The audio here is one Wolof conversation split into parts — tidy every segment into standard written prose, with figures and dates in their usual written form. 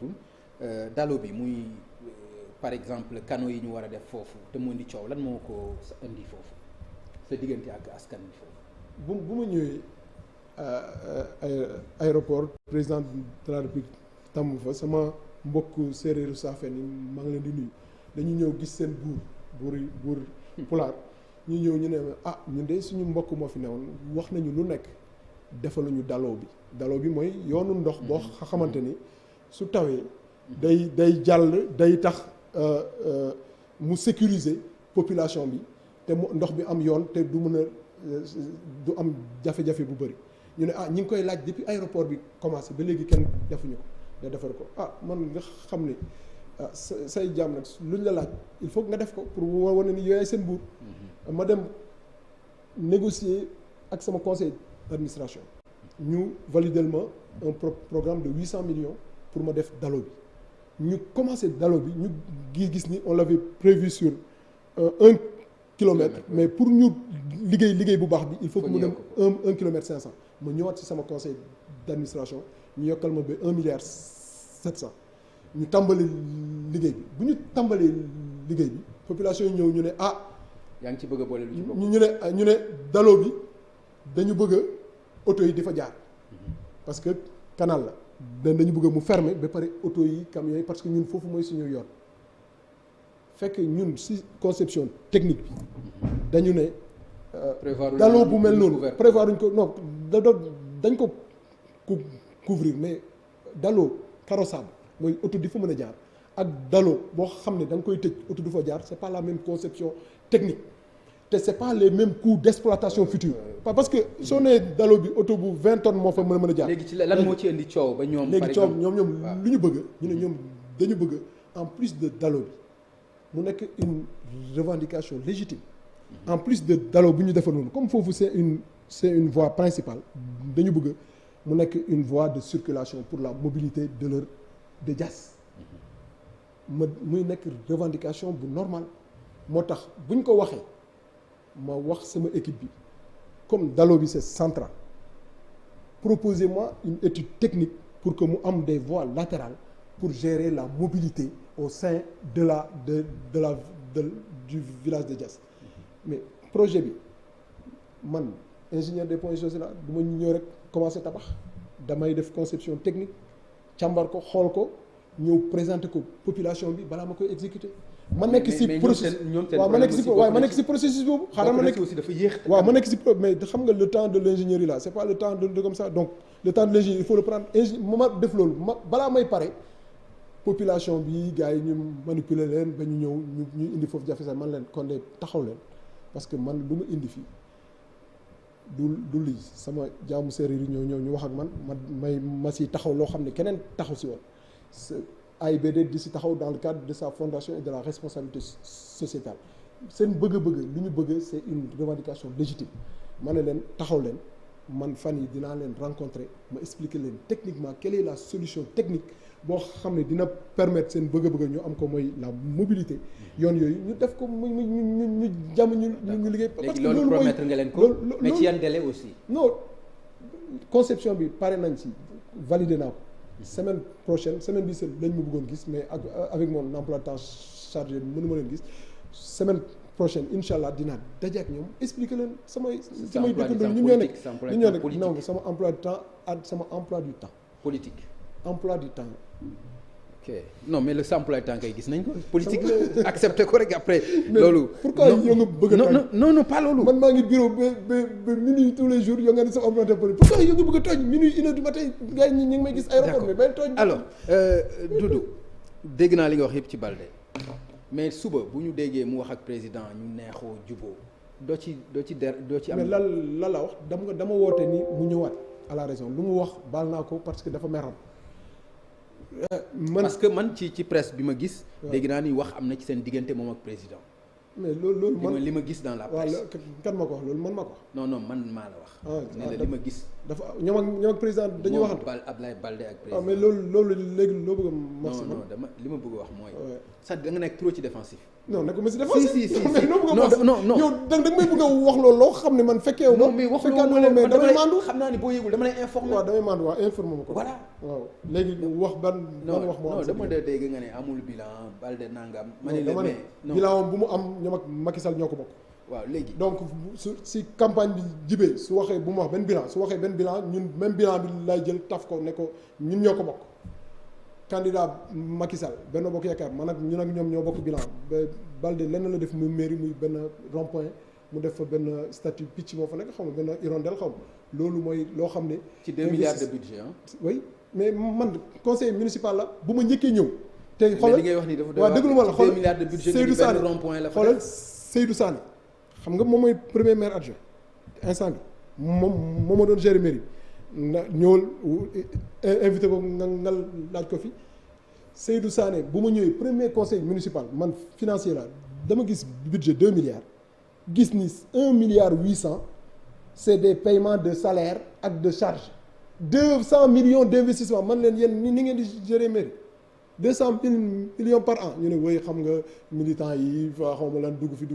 amatul dalo bi muy par exemple canaux yi ñu war a def foofu te mu indi coow lan moo ko indi foofu sa diggante ak askan bi foofu. bu ma ñëwee aéroport président de la République tàmm fa sama mbokk séeréeru Saafeen yi maa ngi leen di nuyu dañu ñëw gis seen buur pulaar ñu ñëw ñu ne ñun de suñu mbokk moo fi newoon wax nañu lu nekk defaluñu daloo bi mooy yoonu ndox boo xamante ni su tawee day jàll day tax mu sécuriser population bi te mu ndox bi am yoon te du mën a du am jafe-jafe bu bëri ñu ne ñi ngi koy laaj depuis aéroport bi commencé ba léegi kenn defuñu ko nga defar ko man nga xam ne say jaam nag luñ la laaj il faut nga def ko pour wane ni yooyaay seen buur ma dem négocier ak sama conseil d'administration ñu validel ma un programme de 800 millions pour ma def dalo bi ñu commencé dalo bi ñu gis ni on l'avait prévu sur 1 kilomètre mais pour ñu liggéey bu baax bi il faut que mu dem 1 kilomètre 500 ma ñëwaat ci sama conseil d'administration ñu yokkal ma ba 1 milliard 700 ñu tàmbali liggéey bi bu ñu tàmbalee liggéey bi population yi ñëw ñu ne yaa ngi ci bëgg a boole lu ci bokk ñu ne dalo bi dañu bëgg auto yi di fa jaar parce que canal la dañu bëgg mu fermer ba pare auto yi camions yi parce que ñun foofu mooy suñu yoon fekk ñun ci conception technique bi dañu ne dalo bu mel noonu prévoir uñ ko non dañ ko couvrir mais dalo carrossable mooy auto di fa mën a jaar ak dalo boo xam ne da nga koy tëj auto du fa jaar c'est pas la même conception technique te c'est pas les mêmes coûts d'exploitation future parce que soo nee dalo bi auto bu 20 tonnes moo fa mën a jaar. léegi ci lan moo ci indi coow ba ñoom. léegi coow ñoom lu ñu bëgg ñu ne ñoom dañu bëgg en plus de dalo bi mu nekk une revendication légitime en plus de dalo bu ñu defar noonu comme foofu c'est une voie principale dañu bëgg mu nekk une voie de circulation pour la mobilité de Diass muy nekk revendication bu normal moo tax bu ñu ko waxee ma wax sama équipe bi comme dalo bi c'est central proposez-moi une étude technique pour que mu am des voies latérales pour gérer la mobilité au sein du village de Diass mais projet bi man ingénieur des ponts et chaussées la du ma ñëw rek commencer tabax damay def conception technique càmbar ko xool ko ñëw présenter ko population bi balaa ma koy exécuter ma nekk ci processus ma nekk ci processus boobu xaaral ma nekk aussi dafa yéex ma nekk ci mais xam nga le temps de l'ingénierie là c'est pas le temps de comme ça donc le temps de l'ingénierie il faut le prendre ma def loolu balaa may pare population bi gars yi ñu manipuler leen ba ñu ñëw ñu indi foofu jafe sax man leen kon de taxaw leen parce que man lu ma indi fii du lii sama jaamu séeréer yi ñëw ñu wax ak man ma si taxaw loo xam ne keneen taxaw si woon AIBD di si taxaw dans le cadre de sa fondation et de la responsabilité sociétale seen bëgg-bëgg li ñu bëgg c'est une revendication légitime ma ne leen taxaw leen man fan yi dinaa leen rencontrer ma expliquer leen techniquement quelle est la solution technique boo xam ne dina permettre seen bëgg-bëgg ñu am ko mooy la mobilité yoon yooyu ñu def ko ñu jàmm ñu liggéey. parce que loolu promettre nga leen ko mais ci yan délai aussi. non conception bi pare nañ ci valider naa ko semaine prochaine semaine bi lañ ma bëggoon gis mais avec mon emploi de temps chargé mënuma leen gis semaine prochaine incha allah dinaa daje ak ñoom expliquer leen samay dëkkandoo ñu ñoo nekk non sama emploi du temps ak sama emploi du temps politique emploi du temps. ok non mais le emploi du temps kay gis nañ ko politique la accepté ko rek après. loolu pourquoi yow nga bëgg a tooñ non pas loolu. man maa ngi bureau ba minuit tous les jours yow nga ne sama emploi de temps politique pourquoi yow nga bëgg a tooñ minuit 1 heure du matin gars yi ñi ngi may gis aéroport mais bay tooñ. alors Doudou dégg naa li nga wax yëpp ci Baldé mais suba bu ñu déggee mu wax ak président ñu neexoo juboo doo ci am. mais lan la wax dama woote ni mu ñëwaat à la raison lu mu wax baal naa ko parce que dafa meram. parce que man ci presse bi ma gis. dégg naa ni wax am na ci seen diggante moom ak président. mais loolu man li ma gis dans la presse. waaw kan ma ko wax loolu man ma ko wax. non man maa la wax. ne la li ma gis. dafa ñoom ak président dañuy waxante. Ablaye Balde ak président. waaw mais loolu léegi loo bëgg a. non dama li ma bëgg a wax mooy. sax da nga nekk trop ci défensif. non nag ma si défensif. si non yow da nga may bëgg a wax loolu loo xam ne man fekkee wu. non mais wax loolu mais damay mandu. xam naa ni boo yëgul dama lay informer. waaw damay mandu waaw informer ma ko. voilà waaw léegi wax ban wax moo am. non dama dégg nga ne amul bilan Balde nangam. ma ne la mais non bilan bu mu am ñoom ak Macky Sall ñoo ko bokk. waaw léegi donc si campagne bi jibee su waxee bu mu wax benn bilan su waxee benn bilan ñun même bilan bi lay jël taf ko ne ko ñun ñoo ko bokk. candidat Macky Sall Benno Bokk Yaakaar man ak ñun ak ñoom ñoo bokk bilan ba Balde lenn la def muy mairie muy benn rond point mu def fa benn statut picc moo fa nekk xaw ma benn hirondelle xaw ma loolu mooy loo xam ne. ci 2 milliards de budget oui mais man conseil municipal la bu ma njëkkee ñëw. tey xoolal li ngay wax ni dafa waaw déglu ma la xoolal 2 milliards de budget Seydou Sané benn rond point la fa xoolal Seydou Sané xam nga moom mooy premier maire adjoint instant bi moom ma doon gérer mairie na ñëwal invité ko nga laaj ko fi Seydou Sané bu ma ñëwee premier conseil municipal man financier la dama gis budget 2 milliards gis ni 1 milliard 800 c'est des paiements de salaire ak de charge 200 millions d'investissement man leen yéen ni ngeen di gérer mairie 200 millions par an ñu ne woy xam nga militants yi fa xaw ma lan dugg fi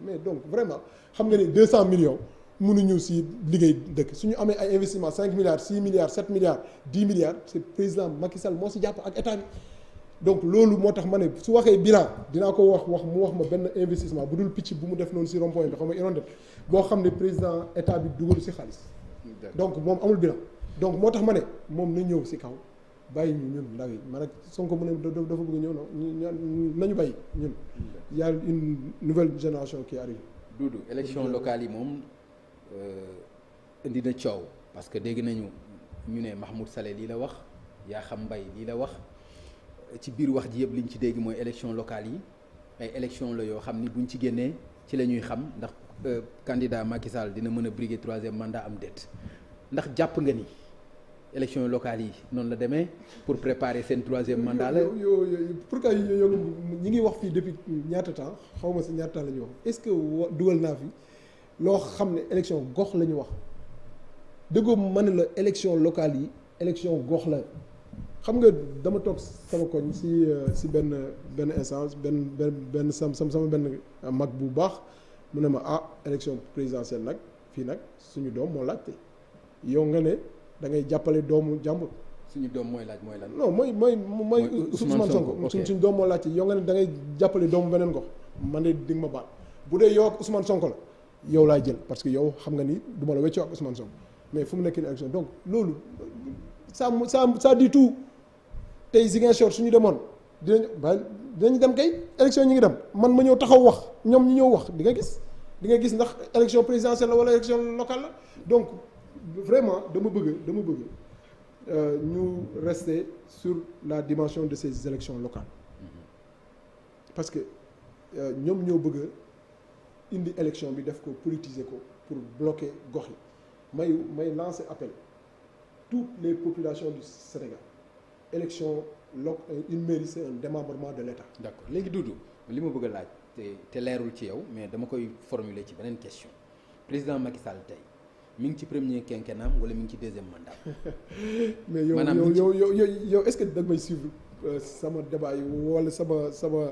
mais donc vraiment xam nga ni 200 millions mënuñu si liggéey dëkk suñu amee ay investissement 5 milliards 6 milliards 7 milliards 10 milliards c'est président Macky Sall moo si jàpp ak état bi donc loolu moo tax ma ne su waxee bilan dinaa ko wax mu wax ma benn investissement bu dul picc bu mu def noonu si rond point bi xam nga hirondelle boo xam ne président état bi dugalu si xaalis donc moom amul bilan donc moo tax ma ne moom na ñëw si kaw bàyyi ñu ñun ndaw yi man ak Sonko mu ne dafa bëgg ñëw non nañu bàyyi ñun y a une nouvelle génération qui arrive. Doudou élection locale yi moom indi na coow parce que dégg nañu ñu ne Mahmoud Saleh lii la wax Yakham Mbaye lii la wax ci biir wax ji yëpp liñ ci dégg mooy élection locale yi ay élection la yoo xam ni buñ ci génnee ci la ñuy xam ndax candidat Macky Sall dina mën a briguer 3e mandat am déet ndax jàpp nga ni élection locale yi noonu la demee pour préparer seen 3e mandat la. pourquoi yow ñi ngi wax fii depuis ñaata temps xaw ma si ñaata temps la ñuy wax est-ce que dugal naa fi loo xam ne élection gox la ñu wax dëggoo ma ne la élection locale yi élection gox la xam nga dama toog sama koñ si benn instance benn sama benn mag bu baax mu ne ma élection présidentielle nag fii nag suñu doom moo laajte yow nga ne da ngay jàppale doomu jàmbur. suñu doom mooy laaj mooy lan. non mooy Ousmane Sonko suñu doom moo laajte yow nga ne da ngay jàppale doomu beneen gox man de di nga ma baal bu dee yow ak Ousmane Sonko la yow laay jël parce que yow xam nga ni du ma la weccoo ak Ousmane Sonko mais fu mu nekk nii élection donc loolu ça dit tout tey Ziguinchor suñu demoon dinañ dem kay élection ñi ngi dem man ma ñëw taxaw wax ñoom ñu ñëw wax di nga gis ndax élection présidentielle la wala élection locale la donc vraiment dama bëgg ñu rester sur la dimension de ces élections locales parce que ñoom ñoo bëgg indi élection bi def ko politiser ko pour bloquer gox yi may lancer appel toutes les populations du Sénégal élection une mairie c'est un démembrement de l'État. D'accord léegi Doudou li ma bëgg a laaj te leerul ci yow mais dama koy formuler ci beneen question président Macky Sall tey mi ngi ci premier quinquennat wala mi ngi ci 2e mandat. mais yow est-ce que da nga may suivre sama débat yi wala sama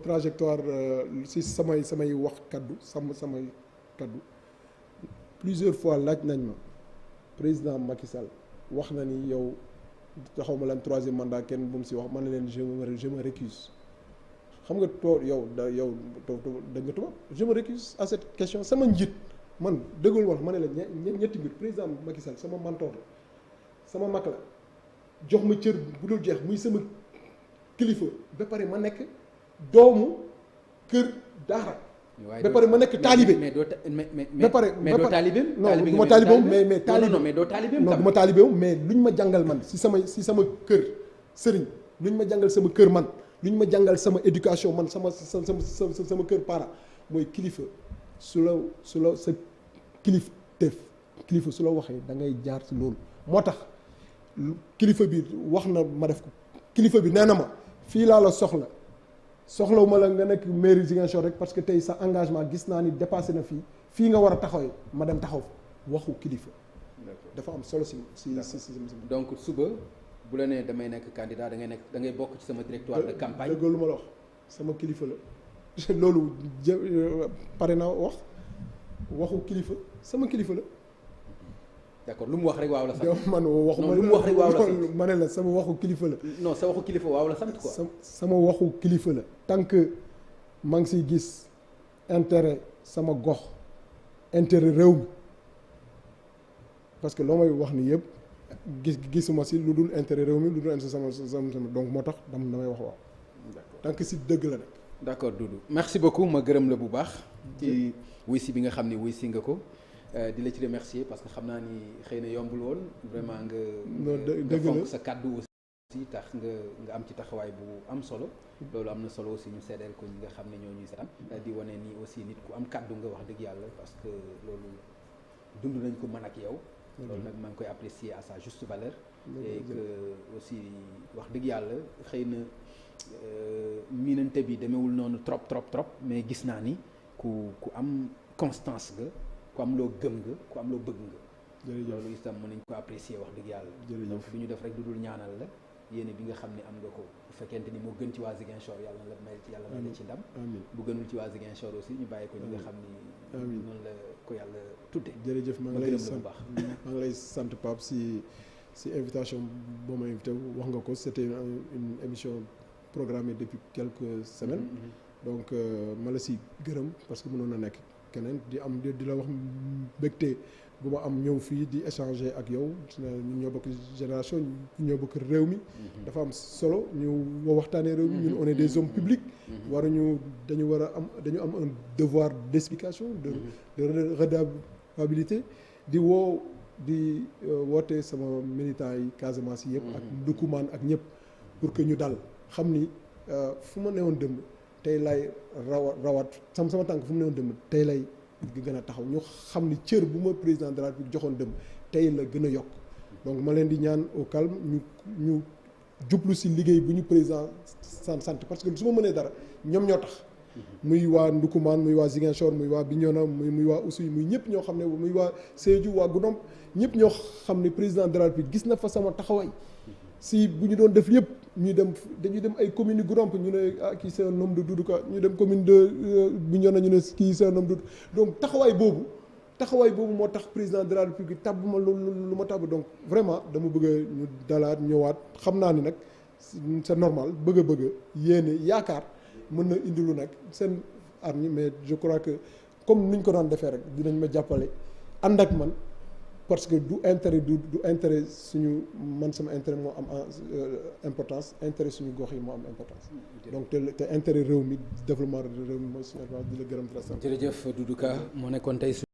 trajectoire si samay wax samay kaddu plusieurs fois laaj nañ ma président Macky Sall wax na ni yow xaw ma lan 3e mandat kenn bu mu si wax man na leen je me récuse xam nga yow da nga tubaab je me récuse à cette question sama njiit man dëggul wax ma ne la ñetti mbir président Macky Sall sama mentor la sama mag la jox ma cër bu dul jeex muy sama kilifa ba pare ma nekk doomu kër daara. ba pare ma nekk taalibe. mais doo taalibeem. non du ma taalibeem mais taalibe non mais doo taalibeem. non du ma taalibeem mais luñ ma jàngal man si sama kër sëriñ luñ ma jàngal sama kër man luñ ma jàngal sama éducation man sama kër parent mooy kilifa su la sa kilifa su la waxee da ngay jaar si loolu moo tax kilifa bi wax na ma def ko kilifa bi nee na ma fii laa la soxla soxlawuma la nga nekk mairie Ziguinchor rek parce que tey sa engagement gis naa ni dépassé na fii nga war a taxawee ma dem taxaw fa waxu kilifa. dafa am solo si. donc suba bu la nee damay nekk candidat da ngay bokk ci sama directoire de campagne. dëgg lu ma la wax sama kilifa la loolu pare na waxu kilifa sama kilifa la. d'accord lu mu wax rek waaw la sant. man waxuma lu mu wax rek waaw la sant. ma ne la sama waxu kilifa la. non sa waxu kilifa waaw la sant quoi. sama waxu kilifa la. tant que maa ngi siy gis intérêt sama gox intérêt réew mi parce que loo may wax ni yëpp gisuma si lu dul intérêt réew mi lu dul intérêt sama donc moo tax damay wax waaw. d'accord tant que si dëgg la nag. d'accord Doudou merci beaucoup ma gërëm la bu baax. ci wuy si bi nga xam ne wuy si nga ko. di la ci remercier parce que xam naa ni xëy na yombul woon vraiment nga fonk sa kàddu aussi tax nga am ci taxawaay bu am solo loolu am na solo aussi ñu seedeel ko ñi nga xam ne ñoo ñuy seetaan di wane ni aussi nit ku am kàddu nga wax dëgg yàlla parce que loolu dund nañ ko mën ak yow loolu nag maa ngi koy apprécier à sa juste valeur et que aussi wax dëgg yàlla xëy na miinante bi demewul noonu trop mais gis naa ni ku am constance nga ku am loo gëm nga ku am loo bëgg nga. jërëjëf loolu itam mën nañ ko apprécier wax dëgg yàlla. donc du ñu def rek du dul ñaanal la yéene bi nga xam ne am nga ko bu fekkente ni moo gën ci waa Ziguinchor yàlla na la may ci ndam. bu gënul ci waa Ziguinchor aussi ñu bàyyi ko ñi nga xam ni. noonu la ko yàlla tudde. jërëjëf maa ngi lay sant Pape si invitation boo ma invité wax nga ko c'était une émission programmée depuis quelques semaines. donc ma la si gërëm parce que mënoon na nekk. keneen di la wax mbégte bu ma am ñëw fii di échanger ak yow ñun ñoo bokk génération ñoo bokk réew mi dafa am solo ñu waxtaanee réew mi ñun on est des hommes publics dañu am un devoir d'explication de redevabilité di woote sama militants yi Casamance yi yëpp ak Ndoukoumane ak ñëpp pour que ñu dal xam ni fu ma newoon dëmb tey lay rawaat sama tànk fu mu newoon dëmb tey lay gën a taxaw ñu xam ni cër bu ma président de la République joxoon dëmb tey la gën a yokk donc ma leen di ñaan au calme ñu jublu si liggéey bu ñu président sant parce que su ma mënee dara ñoom ñoo tax muy waa Ndoukoumane muy waa Ziguinchor muy waa Bignona muy waa Oussouye muy ñëpp ñoo xam ne muy waa Sédhiou waa Goudomp ñëpp ñoo xam ne président de la République gis na fa sama taxawaay si bu ñu doon def yëpp dañuy dem ay commune yu Goudomp ñu ne kii c'est un homme de Doudou Ka ñu dem commune de Bignona ñu ne kii c'est un homme de donc taxawaay boobu moo tax président de la République tabb ma lu ma tabb donc vraiment dama bëgg ñu dalaat ñëwaat xam naa ni nag c'est normal bëgg yéene yaakaar mën na indilu nag seen armi mais je crois que comme ni ñu ko daan defee rek dinañ ma jàppale ànd ak man parce que du intérêt suñu man sama intérêt moo am importance intérêt suñu gox yi moo am importance donc te intérêt réew mi développement réew mi mooy suñu di la gërëm di la sant. jërëjëf Doudou Ka moo nekkoon tey